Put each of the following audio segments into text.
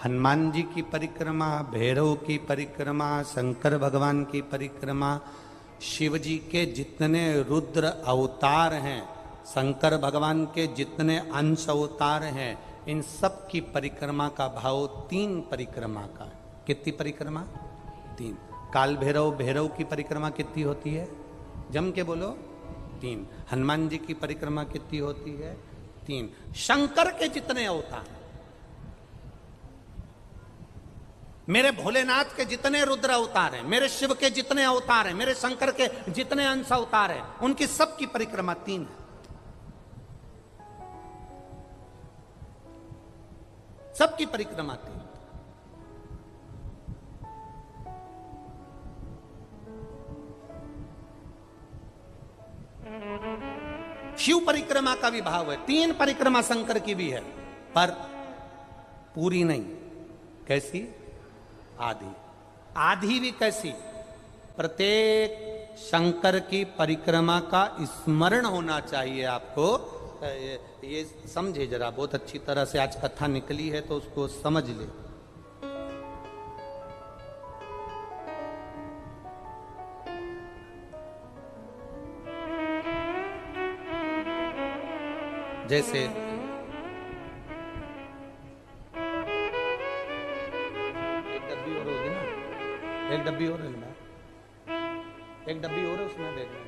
हनुमान जी की परिक्रमा, भैरव की परिक्रमा, शंकर भगवान की परिक्रमा, शिव जी के जितने रुद्र अवतार हैं, शंकर भगवान के जितने अंश अवतार हैं, इन सब की परिक्रमा का भाव 3 परिक्रमा का। कितनी परिक्रमा? 3। काल भैरव, भैरव की परिक्रमा कितनी होती है? जम के बोलो। 3। हनुमान जी की परिक्रमा कितनी होती है? 3। शंकर के जितने अवतार, मेरे भोलेनाथ के जितने रुद्र अवतार हैं, मेरे शिव के जितने अवतार हैं, मेरे शंकर के जितने अंश अवतार हैं, उनकी सबकी परिक्रमा 3 है। सबकी परिक्रमा 3। शिव परिक्रमा का भी भाव है, 3 परिक्रमा शंकर की भी है, पर पूरी नहीं। कैसी? आधी। आधी भी कैसी? प्रत्येक शंकर की परिक्रमा का स्मरण होना चाहिए आपको। ये समझे जरा, बहुत अच्छी तरह से आज कथा निकली है तो उसको समझ ले। जैसे एक डब्बी और होगी ना, एक डब्बी और है ना, एक डब्बी और है उसमें देख लें।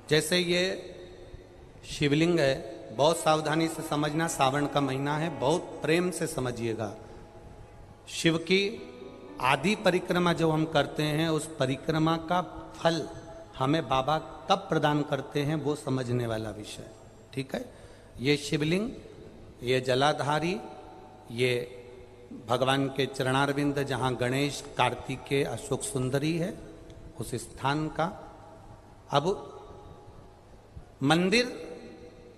जैसे ये शिवलिंग है, बहुत सावधानी से समझना, सावन का महीना है, बहुत प्रेम से समझिएगा। शिव की आदि परिक्रमा जो हम करते हैं, उस परिक्रमा का फल हमें बाबा कब प्रदान करते हैं वो समझने वाला विषय, ठीक है। ये शिवलिंग, ये जलाधारी, ये भगवान के चरणारविंद जहाँ गणेश, कार्तिकेय, अशोक सुंदरी है, उस स्थान का। अब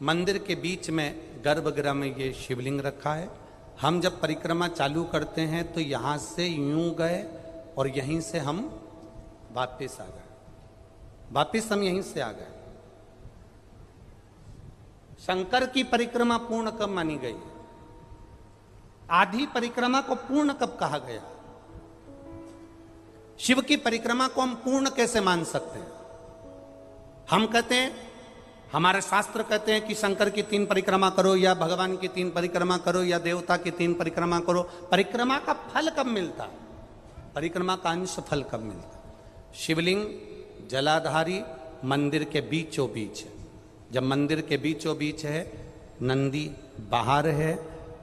मंदिर के बीच में गर्भगृह में ये शिवलिंग रखा है। हम जब परिक्रमा चालू करते हैं तो यहां से यूं गए और यहीं से हम वापस आ गए, वापस हम यहीं से आ गए। शंकर की परिक्रमा पूर्ण कब मानी गई? आधी परिक्रमा को पूर्ण कब कहा गया? शिव की परिक्रमा को हम पूर्ण कैसे मान सकते हैं? हम कहते हैं, हमारे शास्त्र कहते हैं कि शंकर की 3 परिक्रमा करो, या भगवान की 3 परिक्रमा करो, या देवता की 3 परिक्रमा करो। परिक्रमा का फल कब मिलता? परिक्रमा का अंश फल कब मिलता? शिवलिंग जलाधारी मंदिर के बीचों बीच है। जब मंदिर के बीचों बीच है, नंदी बाहर है,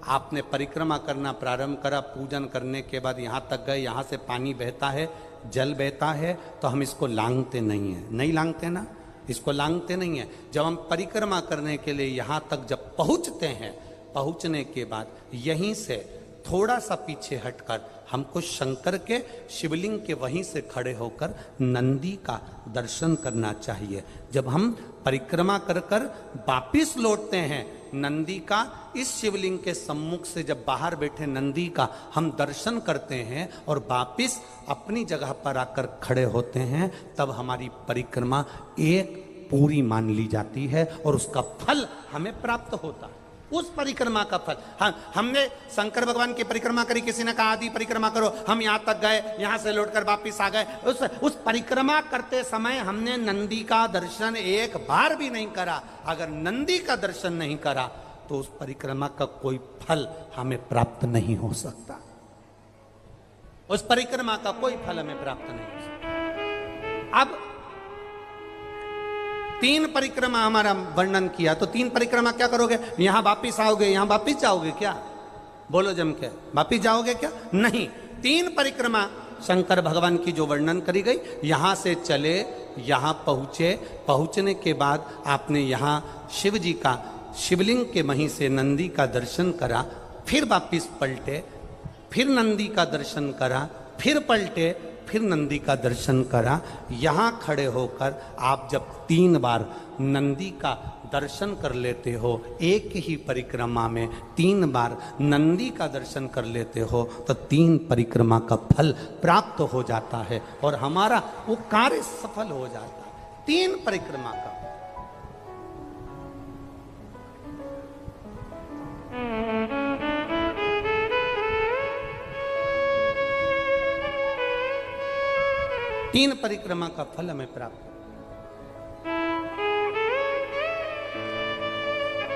आपने परिक्रमा करना प्रारंभ करा, पूजन करने के बाद यहाँ तक गए, यहाँ से पानी बहता है, जल बहता है, तो हम इसको लांघते नहीं है। नहीं लांघते ना, इसको लांघते नहीं है। जब हम परिक्रमा करने के लिए यहाँ तक जब पहुँचते हैं, पहुँचने के बाद यहीं से थोड़ा सा पीछे हटकर हमको शंकर के शिवलिंग के वहीं से खड़े होकर नंदी का दर्शन करना चाहिए। जब हम परिक्रमा कर कर वापिस लौटते हैं, नंदी का, इस शिवलिंग के सम्मुख से जब बाहर बैठे नंदी का हम दर्शन करते हैं और वापिस अपनी जगह पर आकर खड़े होते हैं, तब हमारी परिक्रमा एक पूरी मान ली जाती है और उसका फल हमें प्राप्त होता है। उस परिक्रमा का फल, हमने शंकर भगवान की परिक्रमा करी, किसी ने कहा आदि परिक्रमा करो, हम यहाँ तक गए, यहाँ से लौटकर वापिस आ गए। उस परिक्रमा करते समय हमने नंदी का दर्शन एक बार भी नहीं करा। अगर नंदी का दर्शन नहीं करा तो उस परिक्रमा का कोई फल हमें प्राप्त नहीं हो सकता। उस परिक्रमा का कोई फल हमें प्राप्त नहीं हो सकता। अब 3 परिक्रमा हमारा वर्णन किया, तो 3 परिक्रमा क्या करोगे? यहां वापिस आओगे, यहां वापिस जाओगे क्या? बोलो जम के, वापिस जाओगे क्या? नहीं। 3 परिक्रमा शंकर भगवान की जो वर्णन करी गई, यहां से चले, यहां पहुंचे, पहुंचने के बाद आपने यहां शिव जी का शिवलिंग के वहीं से नंदी का दर्शन करा, फिर वापिस पलटे, फिर नंदी का दर्शन करा, फिर पलटे, फिर नंदी का दर्शन करा। यहाँ खड़े होकर आप जब 3 बार नंदी का दर्शन कर लेते हो, एक ही परिक्रमा में 3 बार नंदी का दर्शन कर लेते हो, तो 3 परिक्रमा का फल प्राप्त हो जाता है और हमारा वो कार्य सफल हो जाता है। 3 परिक्रमा का। तीन परिक्रमा का फल हमें प्राप्त।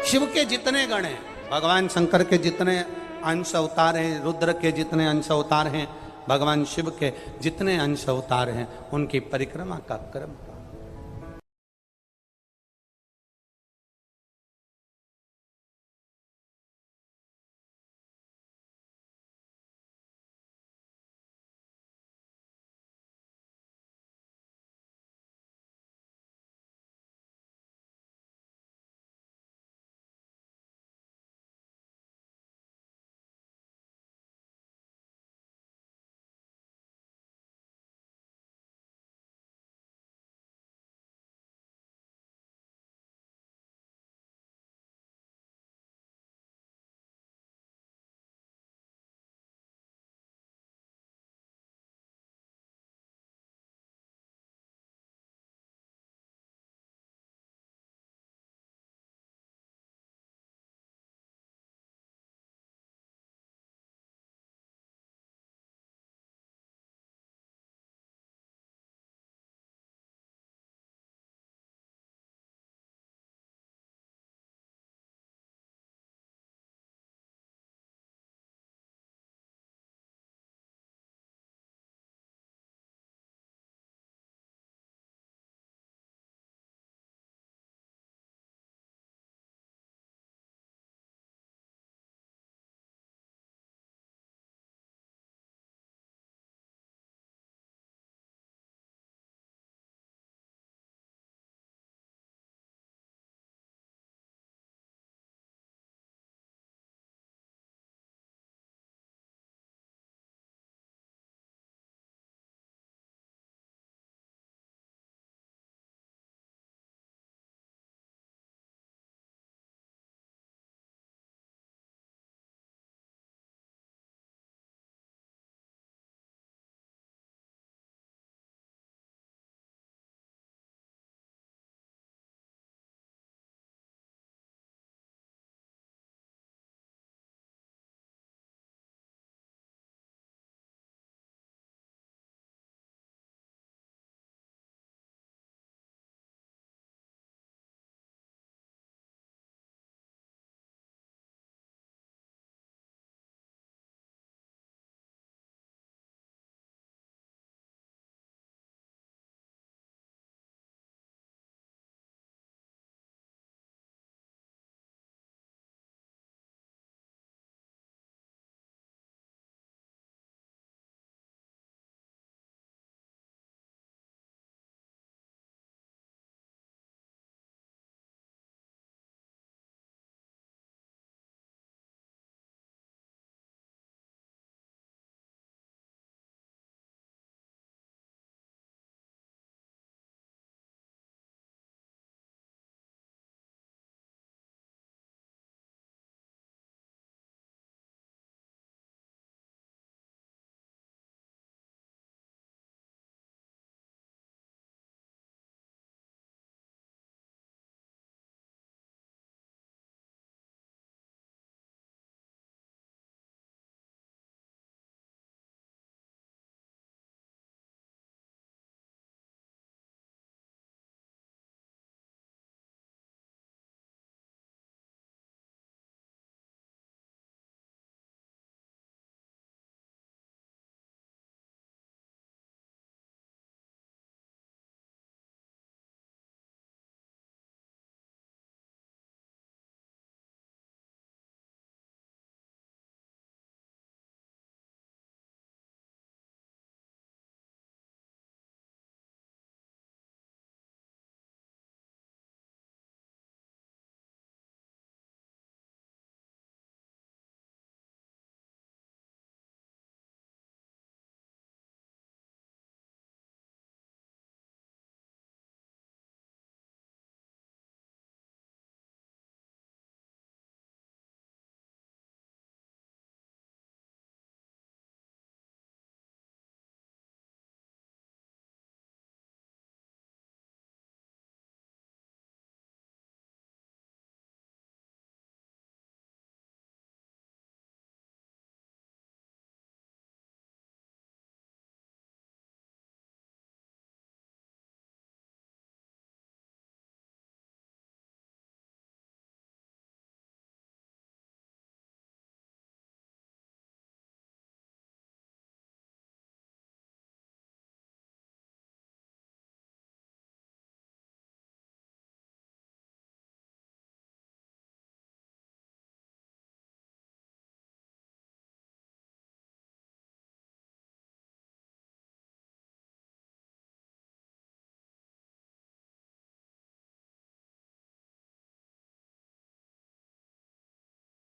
शिव के जितने गण हैं, भगवान शंकर के जितने अंश अवतार हैं, रुद्र के जितने अंश अवतार हैं, भगवान शिव के जितने अंश अवतार हैं, उनकी परिक्रमा का क्रम